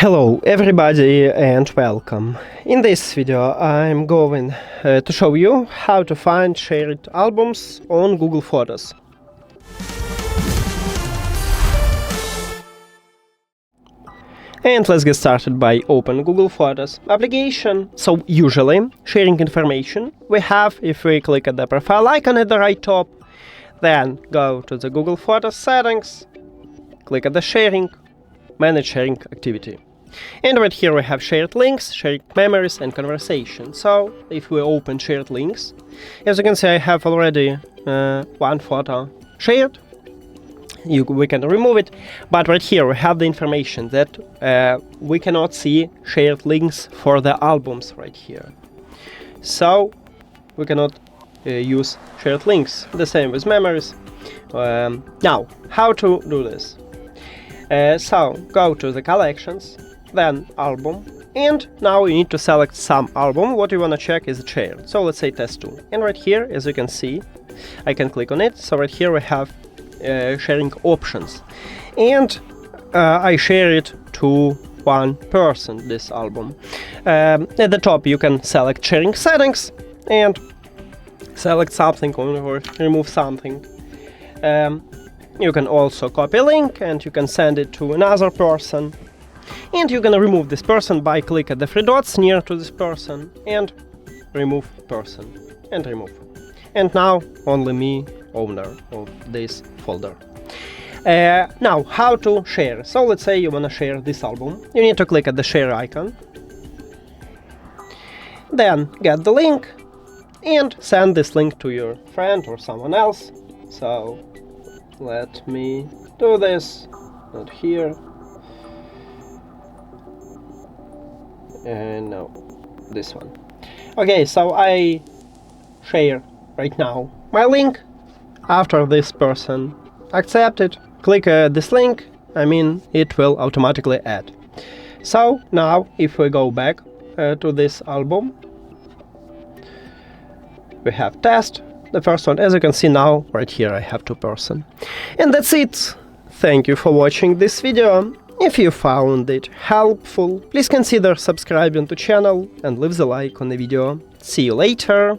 Hello everybody and welcome. In this video I'm going to show you how to find shared albums on Google Photos. And let's get started by open Google Photos application. So usually sharing information we have if we click at the profile icon at the right top, then go to the Google Photos settings, click at the sharing, manage sharing activity. And right here we have shared links, shared memories and conversation. So if we open shared links, as you can see I have already one photo shared. We can remove it, but right here we have the information that we cannot see shared links for the albums right here. So we cannot use shared links. The same with memories. Now, how to do this? So go to the collections, then album, and now you need to select some album. What you want to check is shared. So let's say test 2. And right here, as you can see, I can click on it. So right here we have sharing options. And I share it to one person, this album. At the top you can select sharing settings and select something or remove something. You can also copy a link and you can send it to another person. And you can remove this person by click at the three dots near to this person and remove person and remove. And now only me, owner of this folder. Now how to share? So let's say you want to share this album. You need to click at the share icon. Then get the link and send this link to your friend or someone else. So let me do this, not here. No, this one. Okay, so I share right now my link. After this person accepts it, click this link, it will automatically add. So now if we go back to this album, we have test, the first one. As you can see now, right here I have two person. And that's it. Thank you for watching this video. If you found it helpful, please consider subscribing to channel and leave the like on the video. See you later!